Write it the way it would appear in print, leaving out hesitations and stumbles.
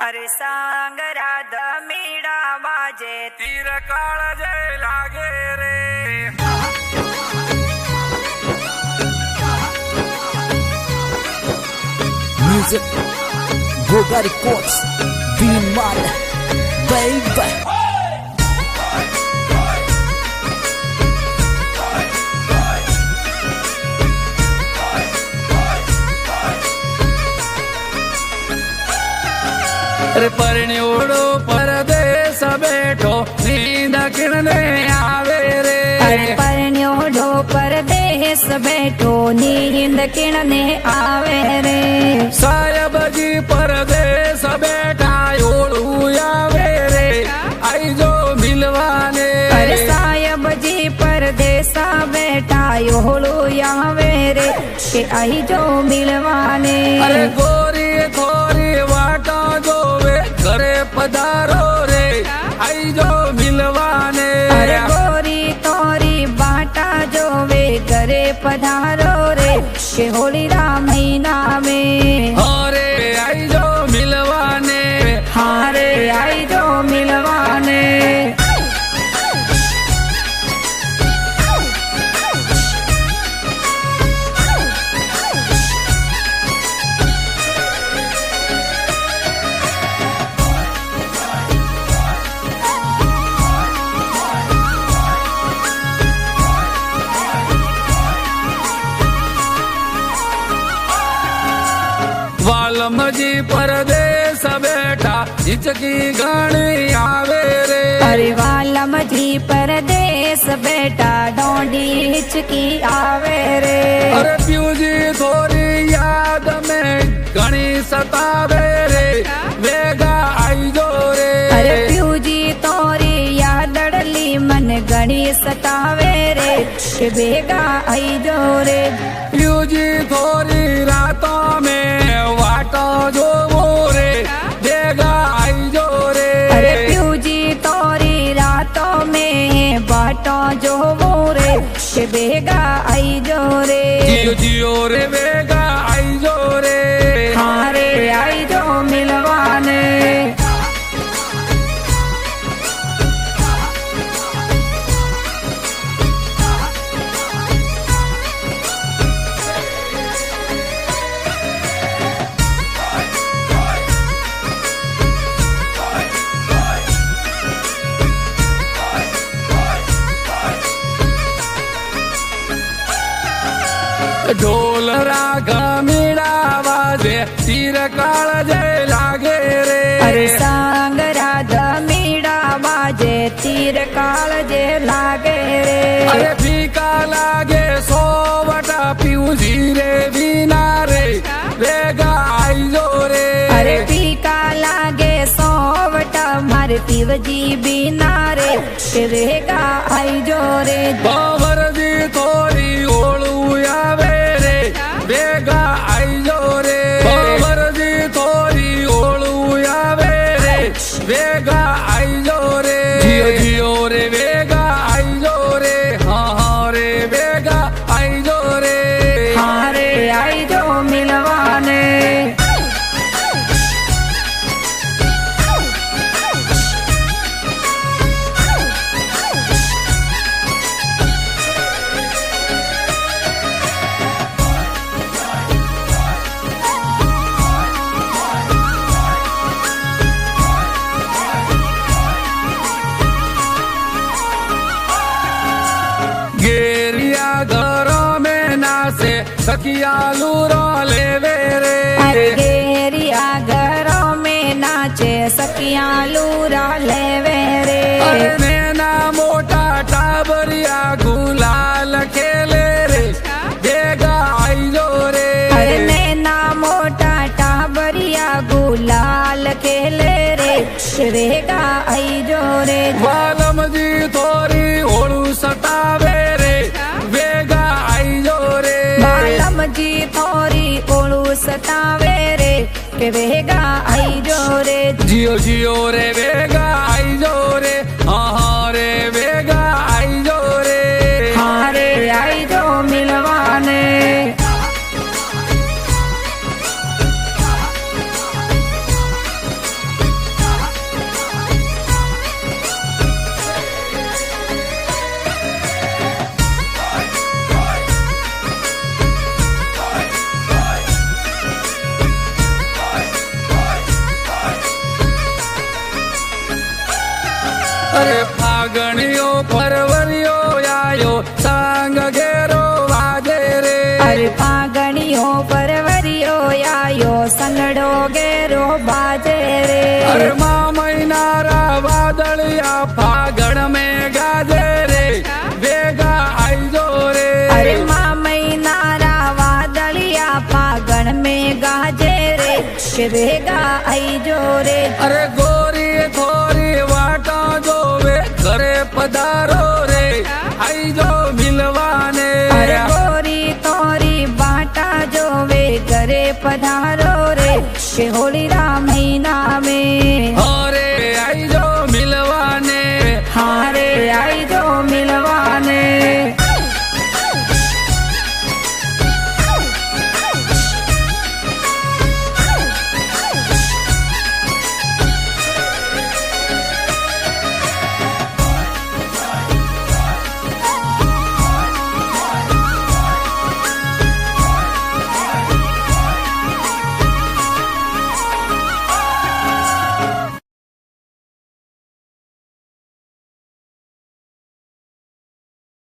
अरे सांग राधा मीड़ा बाजे तीर काळ जय लागे रे। Music, Goga Records, Bimal, baby. अरे परण्योड़ो परदेस बैठो नींद किरने आवे रे। अरे परण्योड़ो परदेस बैठो नींद किरने आवे रे। साहेब जी परदेस बैठा ओड़ू आवे रे आई जो मिलवाने। अरे साहेब जी परदेसा बैठा ओड़ू आवे रे के आई जो मिलवाने। अरे गोरी थोरी वाटा जो घरे पधारो रे आई जो मिलवाने। अरे गोरी तोरी बाटा जो वे घरे पधारो रे के होली रा महीना में। हारे आई जो मिलवाने। हारे आई जो मिलवाने। वालम जी परदेस बैठा हिचकी घणी आवे रे। अरे वालम जी परदेस बैठा डोंडी हिचकी आवे रे। अरे प्यू जी थोड़ी याद में घणी सतावे रे वेगा आई जो रे। अरे प्यू जी तोरी यादड़ली मन घणी सतावे रे के बेगा आई जो रे। प्यू जी थोड़ी रातों में वाटो जो मोरे देगा आई जो रे। अरे प्यू जी तोरी रातों में बाटो जो मोरे के बेगा आई जो रे। जियो जियो रे वेगा आई जो रे। हारे आई जो मिलवाने। ढोल राग मीड़ा बाजे तीर काळ जय लागे रे। अरे सांग राधा मीड़ा बाजे तीर काल जे लागे रे। अरे फीका लागे सोवटा पीऊ जीरे बिना रे वेगा आई जो रे। अरे फीका लागे सोवटा मारे पीव जी बिना रे के वेगा आई जो रे। बाबर जी थोड़ी ओळू आवे रे वेगा आई जो रे। बाबर जी थोड़ी ओळू आवे रे वेगा आई जो रे। जियो जियो रे वेगा आई जो रे। हाँ हाँ रे वेगा आई जो रे। हारे आई जो मिलवाने। गेरिया घरों में नाचे सखिया लूरो लेवे रे। अरे गेरिया घरों में नाचे सखिया लूरा लेवे रे। अरे नैना मोटा टाबरिया गुलाल खेले रे देगा आई जो रे। अरे नैना मोटा टाबरिया गुलाल खेले रे रेगा आई जो रे। वालम जी थोड़ी ओळू सतावे रे वेगा आई जो रे। वालम जी थोड़ी ओळू सतावे रे के वेगा आई जो रे। जियो जियो रे वेगा आई जो रे। हाँ हाँ रे वेगा आई जो रे। हारे आई जो मिलवाने। અરે ફાગણીઓ ફરવરીઓ આયો સાંગ ઘેરો વાજે રે અરે ફાગણીઓ પરવરીઓ આયો સંગડો ઘેરો બાજે રે અરે મહિનારા વાદળિયા ફાગણ में ગાજે રે ભેગા આઈજો રે અરે મહિનારા વાદળિયા ફાગણ में ગાજે રે કે ભેગા આઈજો રે અરે